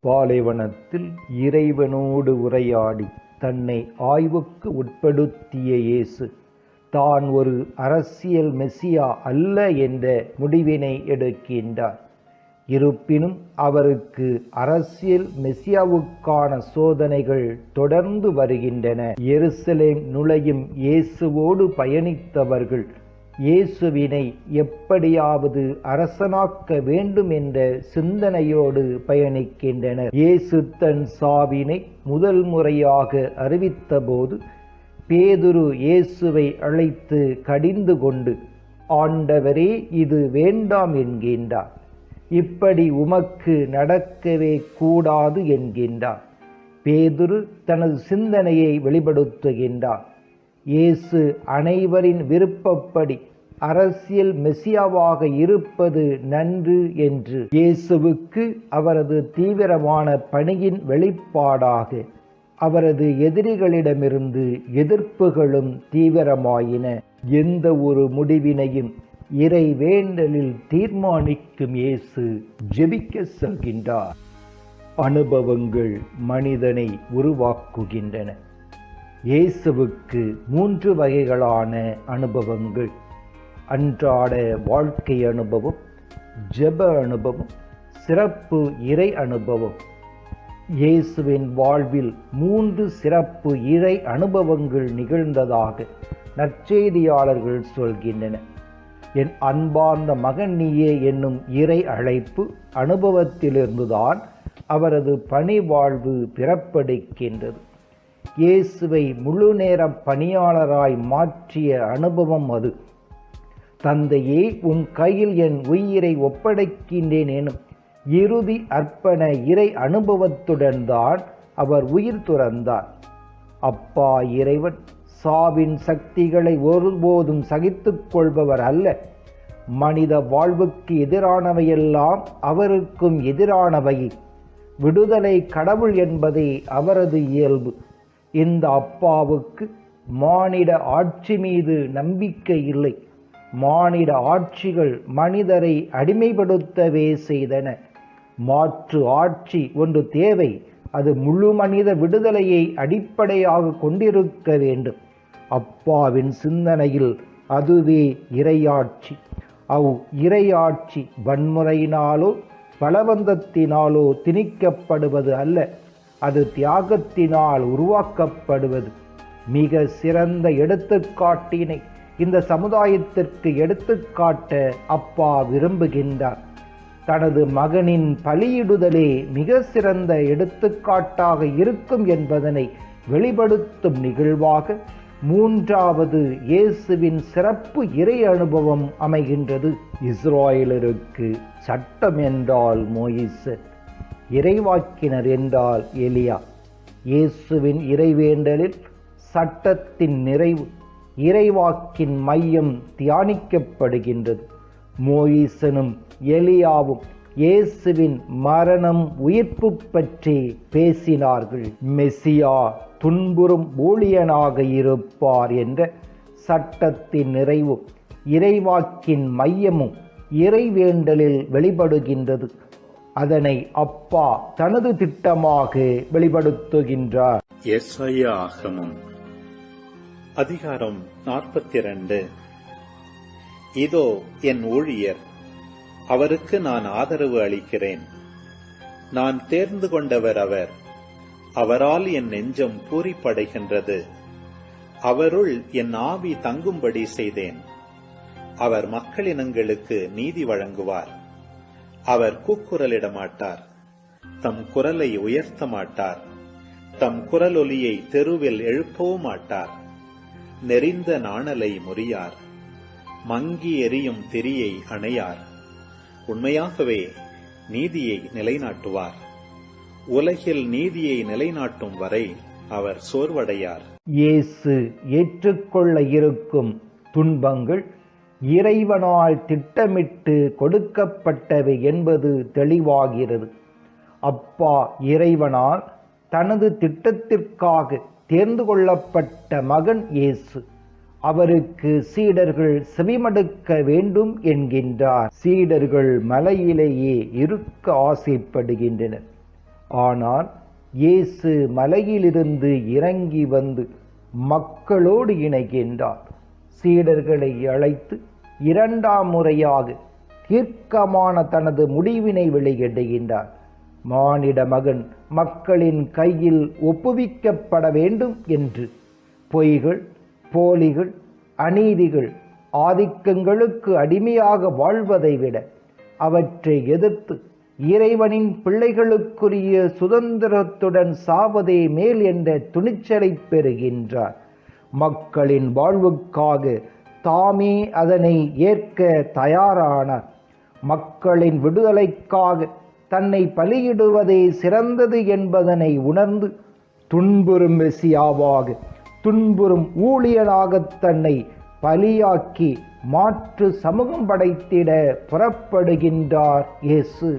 பாலைவனத்தில் இறைவனோடு உரையாடி தன்னை ஆய்வுக்கு உட்படுத்திய இயேசு தான் ஒரு அரசியல் மெசியா அல்ல என்ற முடிவினை எடுக்கின்றார். இருப்பினும் அவருக்கு அரசியல் மெசியாவுக்கான சோதனைகள் தொடர்ந்து வருகின்றன. எருசலேம் நுழையும் இயேசுவோடு பயணித்தவர்கள் இயேசுவினை எப்படியாவது அரசனாக்க வேண்டும் என்ற சிந்தனையோடு பயணிக்கின்றனர். இயேசு தன் சாவினை முதல் முறையாக அறிவித்தபோது பேதுரு இயேசுவை அழைத்து கடிந்து கொண்டு, ஆண்டவரே, இது வேண்டாம் என்கின்றார். இப்படி உமக்கு நடக்கவே கூடாது என்கின்றார். பேதுரு தனது சிந்தனையை வெளிப்படுத்துகின்றார். இயேசு அனைவரின் விருப்பப்படி அரசியல் மெசியாவாக இருப்பது நன்று என்று. இயேசுவுக்கு அவரது தீவிரமான பணியின் வெளிப்பாடாக அவரது எதிரிகளிடமிருந்து எதிர்ப்புகளும் தீவிரமாயின. எந்த ஒரு முடிவினையும் இறை வேண்டலில் தீர்மானிக்கும் இயேசு ஜெபிக்க செல்கின்றார். அனுபவங்கள் மனிதனை உருவாக்குகின்றன. இயேசுவுக்கு 3 வகைகளான அனுபவங்கள்: அன்றாட வாழ்க்கை அனுபவம், ஜெப அனுபவம், சிறப்பு இறை அனுபவம். இயேசுவின் வாழ்வில் 3 சிறப்பு இறை அனுபவங்கள் நிகழ்ந்ததாக நற்செய்தியாளர்கள் சொல்கின்றனர். என் அன்பார்ந்த மகன் நீயே என்னும் இறை அழைப்பு அனுபவத்திலிருந்துதான் அவரது பணி வாழ்வு பிறப்பெடுக்கின்றது. இயேசுவை முழு நேர பணியாளராய் மாற்றிய அனுபவம் அது. தந்தையே, உன் கையில் என் உயிரை ஒப்படைக்கின்றேன் எனும் இறுதி அர்ப்பண இறை அனுபவத்துடன் தான் அவர் உயிர் துறந்தார். அப்பா இறைவன் சாவின் சக்திகளை ஒருபோதும் சகித்துக் கொள்பவர் அல்ல. மனித வாழ்வுக்கு எதிரானவையெல்லாம் அவருக்கும் எதிரானவை. விடுதலை கடவுள் என்பதே அவரது இயல்பு. இந்த அப்பாவுக்கு மானிட ஆட்சி மீது நம்பிக்கை இல்லை. மானிட ஆட்சிகள் மனிதரை அடிமைப்படுத்தவே செய்தன. மாற்று ஆட்சி ஒன்று தேவை. அது முழு மனித விடுதலையை அடிப்படையாக கொண்டிருக்க வேண்டும். அப்பாவின் சிந்தனையில் அதுவே இறையாட்சி. இறையாட்சி வன்முறையினாலோ பலவந்தத்தினாலோ திணிக்கப்படுவது அல்ல. அது தியாகத்தினால் உருவாக்கப்படுவது. மிக சிறந்த எடுத்துக்காட்டினை இந்த சமுதாயத்திற்கு எடுத்துக்காட்ட அப்பா விரும்புகின்றார். தனது மகனின் பலியிடுதலே மிக சிறந்த எடுத்துக்காட்டாக இருக்கும் என்பதனை வெளிப்படுத்தும் நிகழ்வாக 3வது இயேசுவின் சிறப்பு இறை அனுபவம் அமைகின்றது. இஸ்ராயலருக்கு சட்டம் என்றால் மோயிசு, இறைவாக்கினர் என்றால் எலியா. இயேசுவின் இறைவேண்டலில் சட்டத்தின் நிறைவு, இறைவாக்கின் மையம் தியானிக்கப்படுகின்றது. மோயிசனும் எலியாவும் இயேசுவின் மரணம் உயிர்ப்பு பற்றி பேசினார்கள். மெசியா துன்புறும் ஊழியனாக இருப்பார் என்ற சட்டத்தின் நிறைவும் இறைவாக்கின் மையமும் இறைவேண்டலில் வெளிப்படுகின்றது. அதனை அப்பா தனது திட்டமாக வெளிப்படுத்துகின்றார். எசாயா ஆகமம் அதிகாரம் 42. இதோ என் ஊழியர், அவருக்கு நான் ஆதரவு அளிக்கிறேன். நான் தேர்ந்து கொண்டவர் அவர். அவரால் என் நெஞ்சம் பூரிப்படைகின்றது. அவருள் என் ஆவி தங்கும்படி செய்தேன். அவர் மக்களினங்களுக்கு நீதி வழங்குவார். அவர் கூக்குரலிட மாட்டார். தம் குரலை உயர்த்த மாட்டார். தம் குரலொலியை தெருவில் எழுப்பவும் மாட்டார். நெறிந்த நாணலை முறியார். மங்கி எரியும் திரியை அணையார். உண்மையாகவே நீதியை நிலைநாட்டுவார். உலகில் நீதியை நிலைநாட்டும் வரை அவர் சோர்வடையார். இயேசு ஏற்றுக்கொள்ள இருக்கும் துன்பங்கள் இறைவனால் திட்டமிட்டு கொடுக்கப்பட்டவை என்பது தெளிவாகிறது. அப்பா இறைவனால் தனது திட்டத்திற்காக தேர்ந்து கொள்ளப்பட்ட மகன் இயேசு. அவருக்கு சீடர்கள் செவிமடுக்க வேண்டும் என்கின்றார். சீடர்கள் மலையிலேயே இருக்க ஆசைப்படுகின்றனர். ஆனால் இயேசு மலையிலிருந்து இறங்கி வந்து மக்களோடு இணைகின்றார். சீடர்களை அழைத்து இரண்டாம் முறையாக தீர்க்கமான தனது முடிவினை வெளியிடுகின்றார். மானிட மகன் மக்களின் கையில் ஒப்புவிக்கப்பட வேண்டும் என்று. பொய்கள், போலிகள், அநீதிகள், ஆதிக்கங்களுக்கு அடிமையாக வாழ்வதை விட அவற்றை எதிர்த்து இறைவனின் பிள்ளைகளுக்குரிய சுதந்திரத்துடன் சாவதே மேல் என்ற துணிச்சலை பெறுகின்றார். மக்களின் வாழ்வுக்காக தாமே அதனை ஏற்க தயாரானார். மக்களின் விடுதலைக்காக தன்னை பலியிடுவதே சிறந்தது என்பதனை உணர்ந்து துன்புறும் மெசியாவாக, துன்புறும் ஊழியனாக தன்னை பலியாக்கி மாற்று சமூகம் படைத்திட புறப்படுகின்றார் இயேசு.